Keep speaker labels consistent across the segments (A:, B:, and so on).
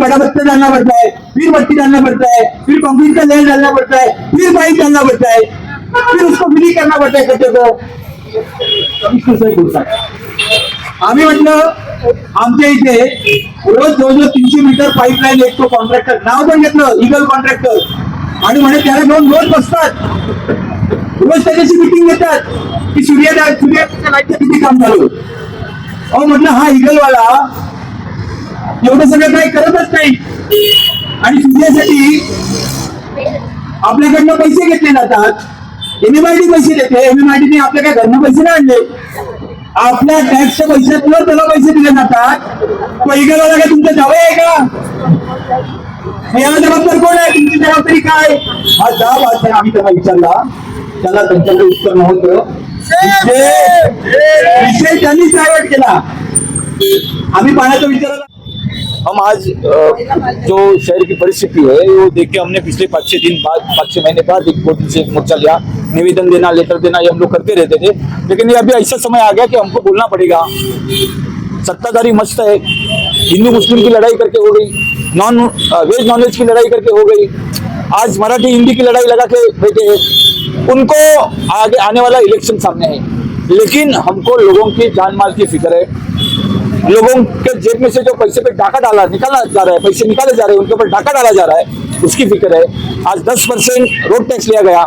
A: बड़ा बत्ता डालना पड़ता है, फिर मट्टी डालना पड़ता है, फिर कंक्रीट का लेयर डालना पड़ता है, फिर पाइप डालना पड़ता है, फिर उसको फ्री करना पड़ता है खड्डे को. कमिशनर साहेब बोलतात आम्ही म्हटलं आमच्या इथे रोज जवळजवळ 300 मीटर पाईपलाईन एक तो कॉन्ट्रॅक्टर नाव पण घेतलं इगल कॉन्ट्रॅक्टर आणि म्हणे त्याला दोन रोज बसतात रोज त्याच्याशी मिटिंग घेतात की सूर्याच्या लाईटचं किती काम झालं. अहो म्हटलं हा इगलवाला एवढं सगळं काही करतच नाही आणि सूर्यासाठी आपल्याकडनं पैसे घेतले जातात. एमएमआयडी पैसे देते एमएमआयडीने आपल्या काय घरनं पैसे नाही आणले आपल्या टॅक्सच्या पैशातून त्याला पैसे दिले जातात. तो इगलवाला काय तुमचा जावई आहे का? याला जबाबदार कोण आहे? तुमची जबाबदारी काय? हा जाब आज आम्ही त्याला विचारला त्याला त्यांच्याकडे उत्तर नव्हतं. विषय त्यांनी डायव्हर्ट केला. आम्ही पाण्याचा विचारायला
B: हम आज जो शहर की परिस्थिति है वो देख के हमने पिछले 5-6 महीने बाद एक बहुत से मोर्चा लिया. निवेदन देना लेटर देना ये हम लोग करते रहते थे लेकिन ये अभी ऐसा समय आ गया कि हमको बोलना पड़ेगा. सत्ताधारी मस्त है हिंदू मुस्लिम की लड़ाई करके हो गई वेज नॉन वेज की लड़ाई करके हो गई आज मराठी हिंदी की लड़ाई लगा के बैठे हैं. उनको आगे आने वाला इलेक्शन सामने है लेकिन हमको लोगों की जान माल की फिक्र है. लोगों के जेब में से जो पैसे पे डाका निकाला जा रहा है पैसे निकाले जा रहे हैं उनके ऊपर डाका डाला जा रहा है उसकी फिक्र है. आज 10% रोड टैक्स लिया गया.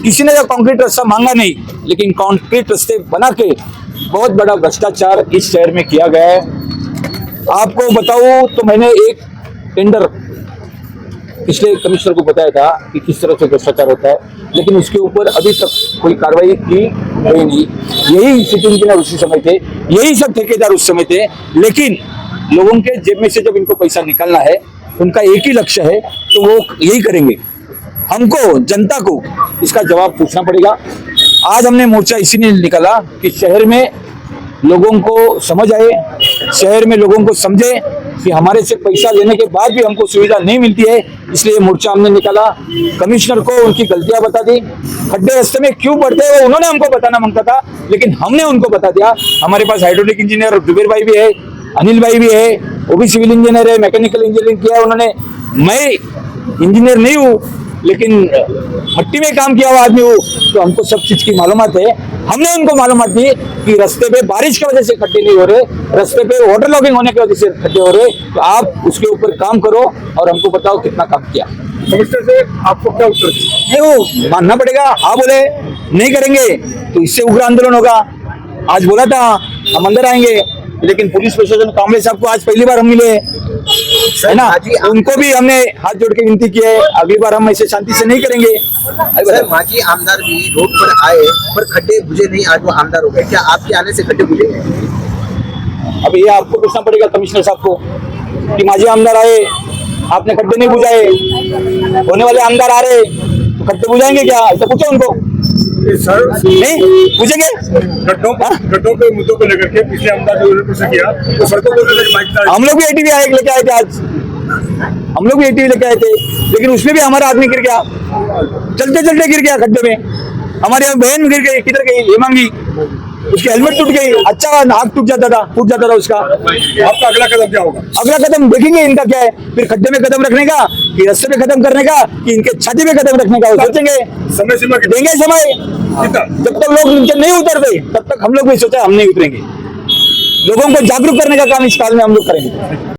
B: किसी ने कंक्रीट रास्ता मांगा नहीं लेकिन कंक्रीट रास्ते बना के बहुत बड़ा भ्रष्टाचार इस शहर में किया गया है. आपको बताऊं तो मैंने एक टेंडर पिछले कमिश्नर को बताया था कि किस तरह से भ्रष्टाचार होता है लेकिन उसके ऊपर अभी तक कोई कार्रवाई की गई नहीं. यही सिटिंग इंजीनियर उसी समय थे यही सब ठेकेदार उस समय थे लेकिन लोगों के जेब में से जब इनको पैसा निकालना है उनका एक ही लक्ष्य है तो वो यही करेंगे. हमको जनता को इसका जवाब पूछना पड़ेगा. आज हमने मोर्चा इसीलिए निकाला कि शहर में लोगों को समझ आए शहर में लोगों को समझे कि हमारे से पैसा लेने के बाद भी हमको सुविधा नहीं मिलती है इसलिए मोर्चा हमने निकाला. कमिश्नर को उनकी गलतियां बता दी. खड्डे रास्ते में क्यों पड़ते हैं वो उन्होंने हमको बताना मांगता था लेकिन हमने उनको बता दिया. हमारे पास हाइड्रोलिक इंजीनियर जुबेर भाई भी है अनिल भाई भी है वो भी सिविल इंजीनियर है मैकेनिकल इंजीनियरिंग किया है उन्होंने. मैं इंजीनियर नहीं हूँ लेकिन मट्टी में काम किया हुआ आदमी हूँ तो हमको सब चीज की मालूमात है. हमने उनको मालूमात दी कि रास्ते पे बारिश की वजह से खड्डे नहीं हो रहे रास्ते पे वाटर लॉगिंग होने की वजह से खड्डे हो रहे तो आप उसके ऊपर काम करो और हमको बताओ कितना काम किया.
C: कमिश्नर से आपको क्या उत्तर
B: ये वो मानना पड़ेगा. हाँ बोले नहीं करेंगे तो इससे उग्र आंदोलन होगा. आज बोला था हम अंदर आएंगे लेकिन पुलिस प्रशासन कांबळे साहब को आज पहली बार हम मिले है ना उनको भी हमने हाथ जोड़ के विनती की है अगली बार हम ऐसे शांति से नहीं करेंगे.
D: सर माजी आमदार भी रोड पर आए पर खड्डे बुझे नहीं आज वो आमदार हो गए. क्या आपके आने से खड्डे बुझे?
B: अब ये आपको पूछना पड़ेगा कमिश्नर साहब को कि माजी आमदार आए आपने खड्डे नहीं बुझाए होने वाले आमदार आ रहे तो खड्डे बुझाएंगे क्या ऐसा पूछो उनको.
C: सर
B: नहीं पूछेंगे
C: गड्ढों के मुद्दों को लेकर के पिछले आमदार जो उन्होंने पूछा किया तो सर को बोल रहे
B: हम लोग भी एटीवी आए लेके आए थे. आज हम लोग भी एटीवी लेके आए थे लेकिन उसमें भी हमारा आदमी गिर गया चलते चलते गिर गया खड्डे में. हमारी बहन गिर गई किधर गई हेमांगी उसकी हेलमेट टूट गई. अच्छा नाक टूट जाता था उसका.
C: आपका अगला कदम क्या होगा?
B: अगला कदम देखेंगे इनका क्या है. फिर खड्डे में कदम रखने का कि रास्ते में कदम करने का कि इनके छाती में कदम रखने का वो सोचेंगे.
C: समय सीमा
B: देंगे समय जब तक लोग नीचे नहीं उतरते तब तक हम लोग भी सोचा हम नहीं उतरेंगे. लोगों को जागरूक करने का काम इस काल में हम लोग करेंगे.